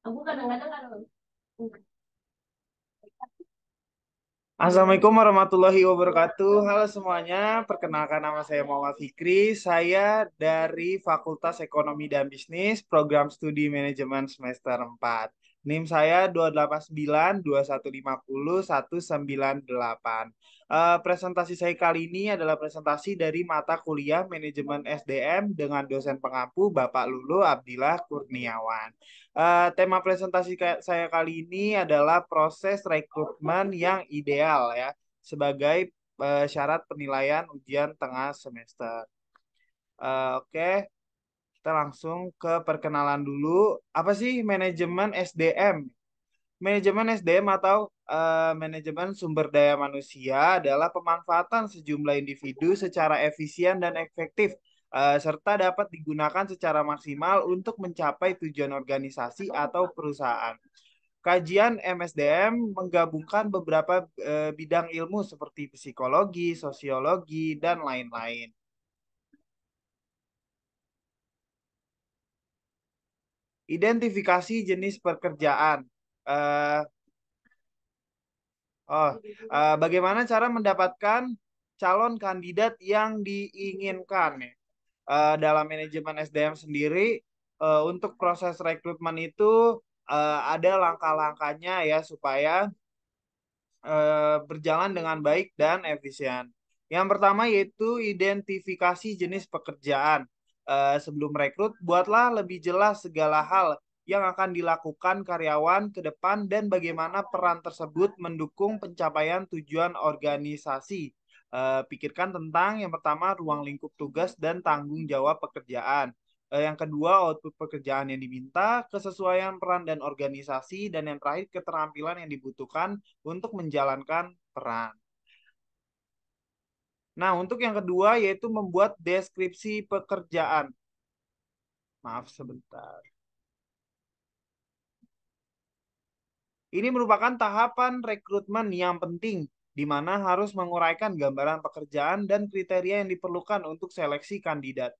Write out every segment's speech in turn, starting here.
Aku kadang-kadang kalau Assalamualaikum warahmatullahi wabarakatuh. Halo semuanya, perkenalkan nama saya Muhammad Fikri. Saya dari Fakultas Ekonomi dan Bisnis, Program Studi Manajemen semester 4. NIM saya 289 2150 198. Presentasi saya kali ini adalah presentasi dari mata kuliah Manajemen SDM dengan dosen pengampu Bapak Lulu Abdillah Kurniawan. Tema presentasi saya kali ini adalah proses rekrutmen yang ideal ya sebagai syarat penilaian ujian tengah semester. Oke, kita langsung ke perkenalan dulu. Apa sih manajemen SDM? Manajemen SDM atau manajemen sumber daya manusia adalah pemanfaatan sejumlah individu secara efisien dan efektif, serta dapat digunakan secara maksimal untuk mencapai tujuan organisasi atau perusahaan. Kajian MSDM menggabungkan beberapa bidang ilmu seperti psikologi, sosiologi, dan lain-lain. Identifikasi jenis pekerjaan. Eh, Oh, bagaimana cara mendapatkan calon kandidat yang diinginkan ya? Dalam manajemen SDM sendiri, untuk proses rekrutmen itu ada langkah-langkahnya ya supaya berjalan dengan baik dan efisien. Yang pertama yaitu identifikasi jenis pekerjaan. Sebelum rekrut, buatlah lebih jelas segala hal yang akan dilakukan karyawan ke depan dan bagaimana peran tersebut mendukung pencapaian tujuan organisasi. Pikirkan tentang yang pertama ruang lingkup tugas dan tanggung jawab pekerjaan. Yang kedua, output pekerjaan yang diminta, kesesuaian peran dan organisasi, dan yang terakhir, keterampilan yang dibutuhkan untuk menjalankan peran. Nah, untuk yang kedua yaitu membuat deskripsi pekerjaan. Maaf sebentar. Ini merupakan tahapan rekrutmen yang penting, di mana harus menguraikan gambaran pekerjaan dan kriteria yang diperlukan untuk seleksi kandidat.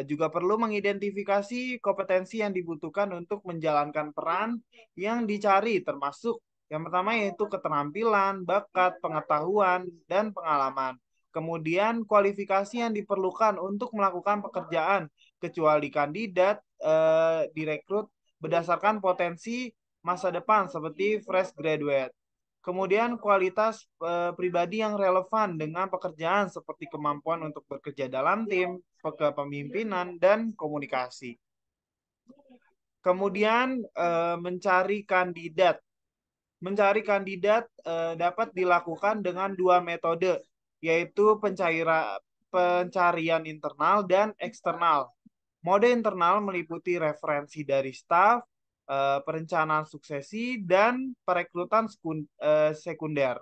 Juga perlu mengidentifikasi kompetensi yang dibutuhkan untuk menjalankan peran yang dicari, termasuk yang pertama yaitu keterampilan, bakat, pengetahuan, dan pengalaman. Kemudian kualifikasi yang diperlukan untuk melakukan pekerjaan, kecuali kandidat direkrut berdasarkan potensi masa depan seperti fresh graduate. Kemudian kualitas pribadi yang relevan dengan pekerjaan seperti kemampuan untuk bekerja dalam tim, kepemimpinan, dan komunikasi. Kemudian mencari kandidat. Mencari kandidat dapat dilakukan dengan dua metode, yaitu pencarian internal dan eksternal. Mode internal meliputi referensi dari staf, perencanaan suksesi, dan perekrutan sekunder.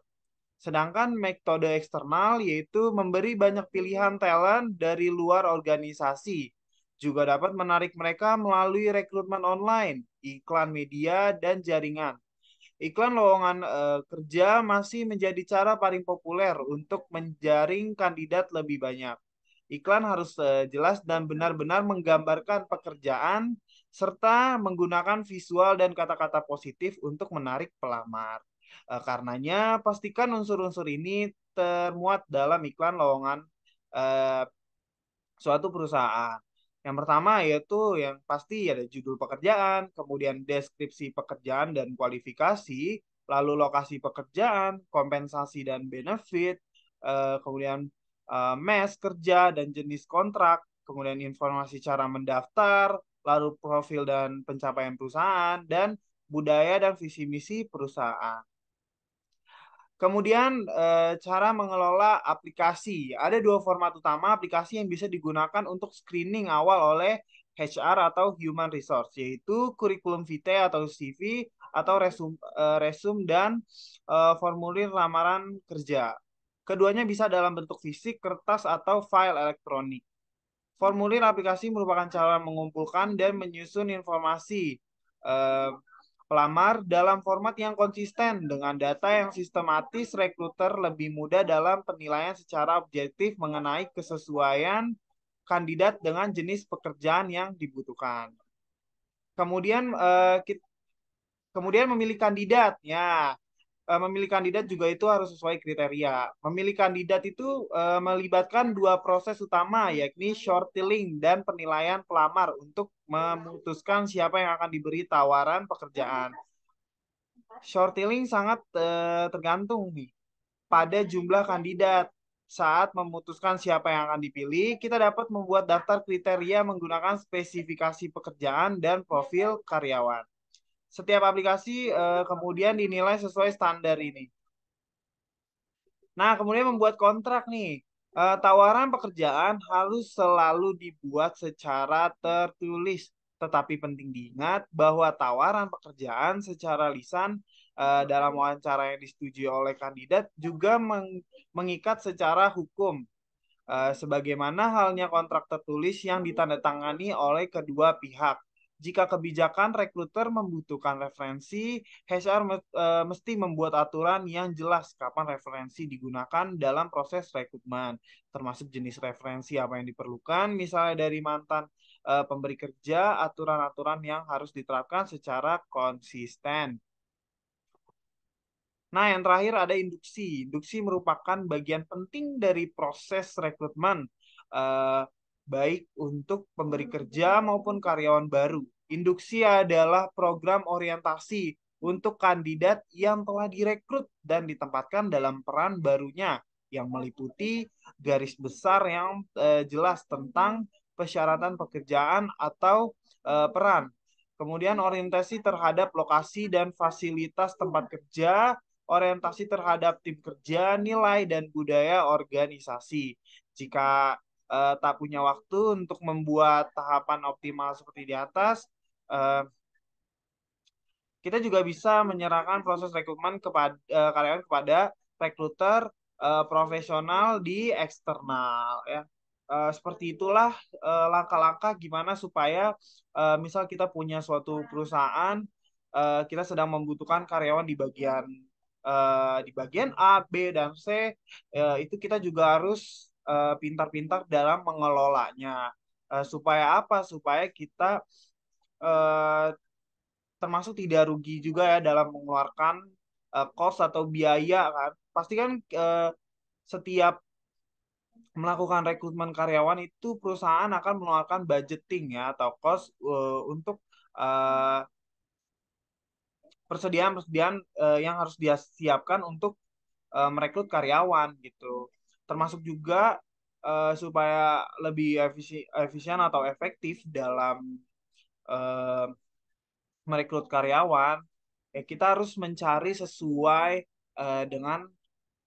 Sedangkan metode eksternal yaitu memberi banyak pilihan talent dari luar organisasi. Juga dapat menarik mereka melalui rekrutmen online, iklan media, dan jaringan. Iklan lowongan kerja masih menjadi cara paling populer untuk menjaring kandidat lebih banyak. Iklan harus jelas dan benar-benar menggambarkan pekerjaan serta menggunakan visual dan kata-kata positif untuk menarik pelamar. Karenanya, pastikan unsur-unsur ini termuat dalam iklan lowongan eh, suatu perusahaan. Yang pertama yaitu yang pasti ada judul pekerjaan, kemudian deskripsi pekerjaan dan kualifikasi, lalu lokasi pekerjaan, kompensasi dan benefit, kemudian mes kerja dan jenis kontrak, kemudian informasi cara mendaftar, lalu profil dan pencapaian perusahaan, dan budaya dan visi misi perusahaan. Kemudian cara mengelola aplikasi. Ada dua format utama aplikasi yang bisa digunakan untuk screening awal oleh HR atau Human Resource, yaitu kurikulum vitae atau CV atau resume dan formulir lamaran kerja. Keduanya bisa dalam bentuk fisik, kertas, atau file elektronik. Formulir aplikasi merupakan cara mengumpulkan dan menyusun informasi eh, pelamar dalam format yang konsisten dengan data yang sistematis. Rekruter lebih mudah dalam penilaian secara objektif mengenai kesesuaian kandidat dengan jenis pekerjaan yang dibutuhkan. Kemudian Kemudian memilih kandidat. Ya, memilih kandidat juga itu harus sesuai kriteria. Memilih kandidat itu melibatkan dua proses utama, yakni shortlisting dan penilaian pelamar untuk memutuskan siapa yang akan diberi tawaran pekerjaan. Shortlisting sangat tergantung nih pada jumlah kandidat. Saat memutuskan siapa yang akan dipilih, kita dapat membuat daftar kriteria menggunakan spesifikasi pekerjaan dan profil karyawan. Setiap aplikasi kemudian dinilai sesuai standar ini. Nah, kemudian membuat kontrak nih. Tawaran pekerjaan harus selalu dibuat secara tertulis. Tetapi penting diingat bahwa tawaran pekerjaan secara lisan dalam wawancara yang disetujui oleh kandidat juga mengikat secara hukum. Sebagaimana halnya kontrak tertulis yang ditandatangani oleh kedua pihak. Jika kebijakan rekruter membutuhkan referensi, HR mesti membuat aturan yang jelas kapan referensi digunakan dalam proses rekrutmen, termasuk jenis referensi apa yang diperlukan, misalnya dari mantan pemberi kerja, aturan-aturan yang harus diterapkan secara konsisten. Nah, yang terakhir ada induksi. Induksi merupakan bagian penting dari proses rekrutmen, eh, baik untuk pemberi kerja maupun karyawan baru. Induksi adalah program orientasi untuk kandidat yang telah direkrut dan ditempatkan dalam peran barunya, yang meliputi garis besar yang jelas tentang persyaratan pekerjaan atau peran. Kemudian orientasi terhadap lokasi dan fasilitas tempat kerja, orientasi terhadap tim kerja, nilai dan budaya organisasi. Jika tak punya waktu untuk membuat tahapan optimal seperti di atas, eh, kita juga bisa menyerahkan proses rekrutmen kepada karyawan kepada rekruter profesional di eksternal ya. Seperti itulah langkah-langkah gimana supaya misal kita punya suatu perusahaan, kita sedang membutuhkan karyawan di bagian A, B dan C, itu kita juga harus pintar-pintar dalam mengelolanya. Supaya apa? Supaya kita eh, termasuk tidak rugi juga ya dalam mengeluarkan cost atau biaya kan. Pasti kan setiap melakukan rekrutmen karyawan itu perusahaan akan mengeluarkan budgeting ya atau cost untuk eh, persediaan-persediaan yang harus dia siapkan untuk merekrut karyawan gitu. Termasuk juga supaya lebih efisien atau efektif dalam eh, merekrut karyawan, ya kita harus mencari sesuai dengan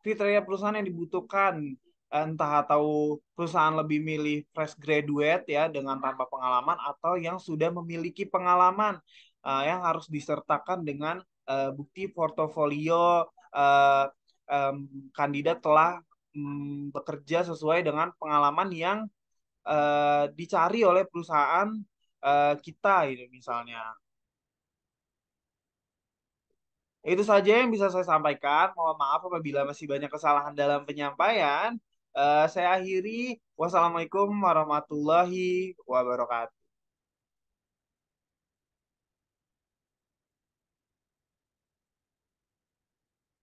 kriteria perusahaan yang dibutuhkan. Entah atau perusahaan lebih milih fresh graduate ya dengan tanpa pengalaman atau yang sudah memiliki pengalaman yang harus disertakan dengan bukti portofolio kandidat telah bekerja sesuai dengan pengalaman yang dicari oleh perusahaan kita gitu misalnya. Itu saja yang bisa saya sampaikan. Mohon maaf apabila masih banyak kesalahan dalam penyampaian. Saya akhiri. Wassalamualaikum warahmatullahi wabarakatuh.